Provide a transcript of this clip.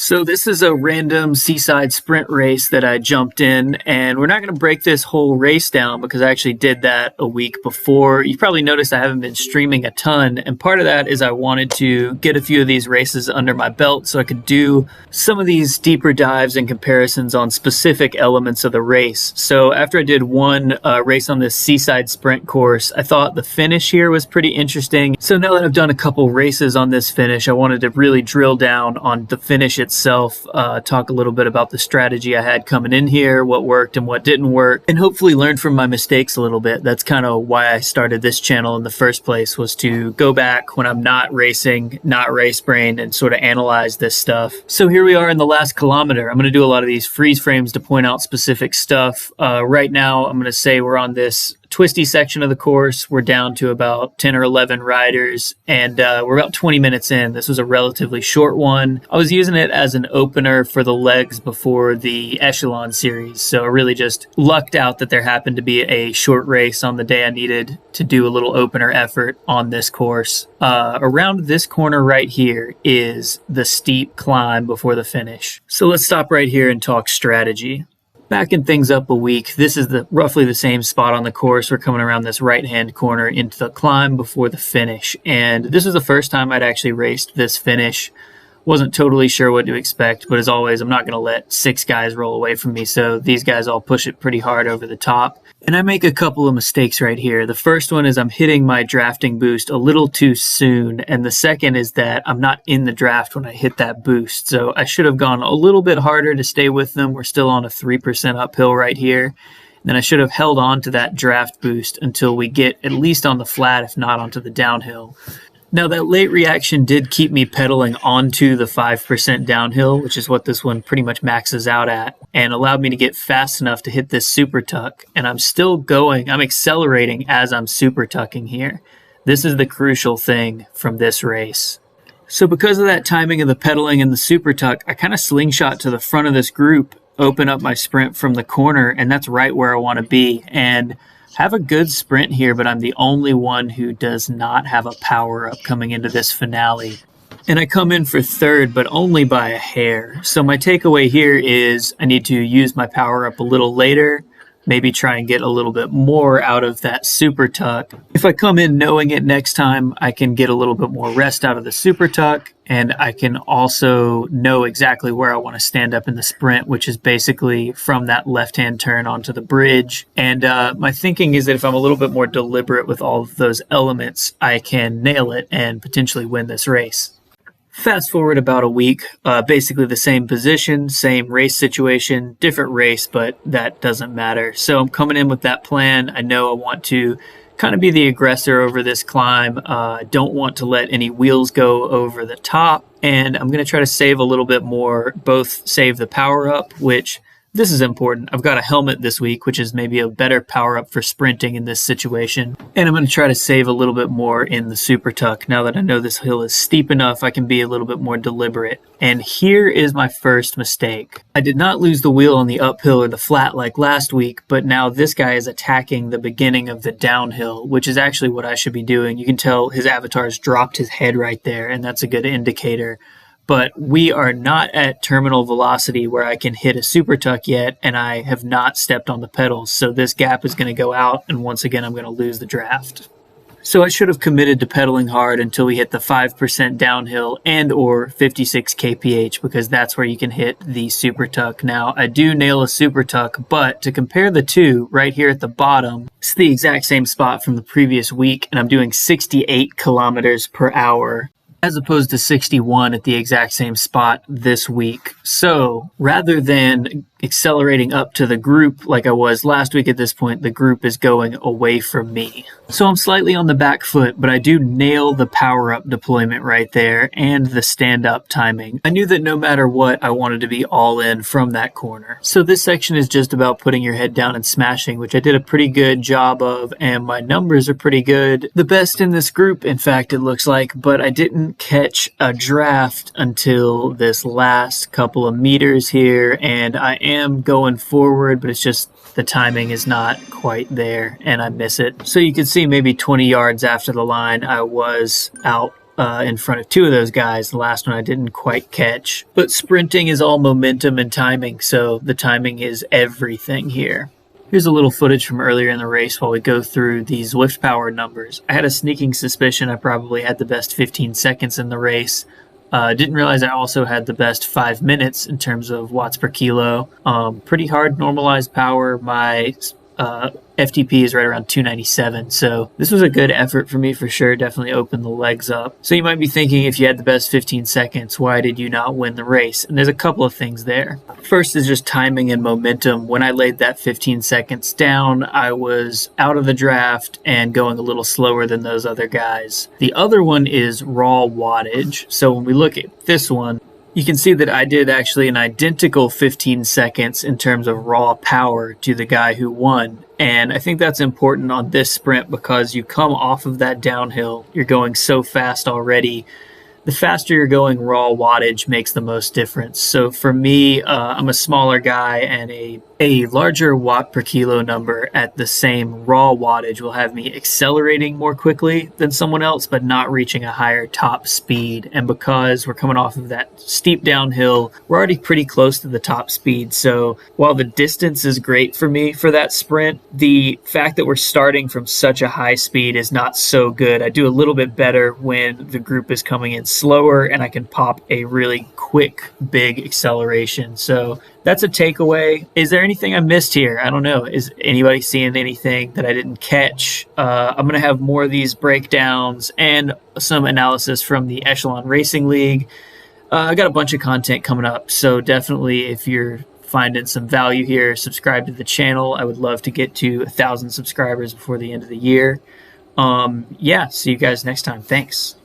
So this is a random seaside sprint race that I jumped in, and we're not going to break this whole race down because I actually did that a week before. You probably noticed I haven't been streaming a ton, and part of that is I wanted to get a few of these races under my belt so I could do some of these deeper dives and comparisons on specific elements of the race. So after I did one race on this seaside sprint course, I thought the finish here was pretty interesting. So now that I've done a couple races on this finish, I wanted to really drill down on the finish itself, talk a little bit about the strategy I had coming in here, what worked and what didn't work, and hopefully learn from my mistakes a little bit. That's kind of why I started this channel in the first place, was to go back when I'm not racing, not race brain, and sort of analyze this stuff. So here we are in the last kilometer. I'm going to do a lot of these freeze frames to point out specific stuff. Right now, I'm going to say we're on this twisty section of the course. We're down to about 10 or 11 riders, and we're about 20 minutes in. This was a relatively short one. I was using it as an opener for the legs before the Echelon series, so I really just lucked out that there happened to be a short race on the day I needed to do a little opener effort on this course. Around this corner right here is the steep climb before the finish. So let's stop right here and talk strategy. Backing things up a week, this is roughly the same spot on the course. We're coming around this right-hand corner into the climb before the finish. And this was the first time I'd actually raced this finish. Wasn't totally sure what to expect, but as always, I'm not going to let 6 guys roll away from me, so these guys all push it pretty hard over the top. And I make a couple of mistakes right here. The first one is I'm hitting my drafting boost a little too soon, and the second is that I'm not in the draft when I hit that boost, so I should have gone a little bit harder to stay with them. We're still on a 3% uphill right here. And then I should have held on to that draft boost until we get at least on the flat, if not onto the downhill. Now, that late reaction did keep me pedaling onto the 5% downhill, which is what this one pretty much maxes out at, and allowed me to get fast enough to hit this super tuck. And I'm still going, I'm accelerating as I'm super tucking here. This is the crucial thing from this race. So because of that timing of the pedaling and the super tuck, I kind of slingshot to the front of this group, open up my sprint from the corner, and that's right where I want to be. And have a good sprint here, but I'm the only one who does not have a power-up coming into this finale. And I come in for third, but only by a hair. So my takeaway here is I need to use my power-up a little later, maybe try and get a little bit more out of that super tuck. If I come in knowing it next time, I can get a little bit more rest out of the super tuck, and I can also know exactly where I want to stand up in the sprint, which is basically from that left-hand turn onto the bridge. And my thinking is that if I'm a little bit more deliberate with all of those elements, I can nail it and potentially win this race. Fast forward about a week, basically the same position, same race situation, different race, but that doesn't matter. So I'm coming in with that plan. I know I want to kind of be the aggressor over this climb. I don't want to let any wheels go over the top, and I'm going to try to save a little bit more, both save the power up, which this is important. I've got a helmet this week, which is maybe a better power up for sprinting in this situation. And I'm going to try to save a little bit more in the super tuck. Now that I know this hill is steep enough, I can be a little bit more deliberate. And here is my first mistake. I did not lose the wheel on the uphill or the flat like last week, but now this guy is attacking the beginning of the downhill, which is actually what I should be doing. You can tell his avatar's dropped his head right there, and that's a good indicator. But we are not at terminal velocity where I can hit a super tuck yet, and I have not stepped on the pedals. So this gap is going to go out, and once again, I'm going to lose the draft. So I should have committed to pedaling hard until we hit the 5% downhill and or 56 kph, because that's where you can hit the super tuck. Now, I do nail a super tuck, but to compare the two, right here at the bottom, it's the exact same spot from the previous week, and I'm doing 68 kilometers per hour. As opposed to 61 at the exact same spot this week. So rather than accelerating up to the group like I was last week at this point, the group is going away from me. So I'm slightly on the back foot, but I do nail the power-up deployment right there and the stand-up timing. I knew that no matter what, I wanted to be all in from that corner. So this section is just about putting your head down and smashing, which I did a pretty good job of, and my numbers are pretty good. The best in this group, in fact, it looks like, but I didn't catch a draft until this last couple of meters here, and I am going forward, but it's just the timing is not quite there and I miss it. So you can see maybe 20 yards after the line, I was out in front of two of those guys. The last one I didn't quite catch. But sprinting is all momentum and timing, so the timing is everything here. Here's a little footage from earlier in the race while we go through the Zwift power numbers. I had a sneaking suspicion I probably had the best 15 seconds in the race. Didn't realize I also had the best 5 minutes in terms of watts per kilo. Pretty hard normalized power. My FTP is right around 297. So this was a good effort for me for sure. Definitely opened the legs up. So you might be thinking, if you had the best 15 seconds, why did you not win the race? And there's a couple of things there. First is just timing and momentum. When I laid that 15 seconds down, I was out of the draft and going a little slower than those other guys. The other one is raw wattage. So when we look at this one, you can see that I did actually an identical 15 seconds in terms of raw power to the guy who won. And I think that's important on this sprint because you come off of that downhill. You're going so fast already. The faster you're going, raw wattage makes the most difference. So for me, I'm a smaller guy, and a larger watt per kilo number at the same raw wattage will have me accelerating more quickly than someone else, but not reaching a higher top speed. And because we're coming off of that steep downhill, we're already pretty close to the top speed. So while the distance is great for me for that sprint, the fact that we're starting from such a high speed is not so good. I do a little bit better when the group is coming in slower and I can pop a really quick, big acceleration. So that's a takeaway. Is there anything I missed here? I don't know. Is anybody seeing anything that I didn't catch? I'm going to have more of these breakdowns and some analysis from the Echelon Racing League. I got a bunch of content coming up, so definitely if you're finding some value here, subscribe to the channel. I would love to get to 1,000 subscribers before the end of the year. See you guys next time. Thanks.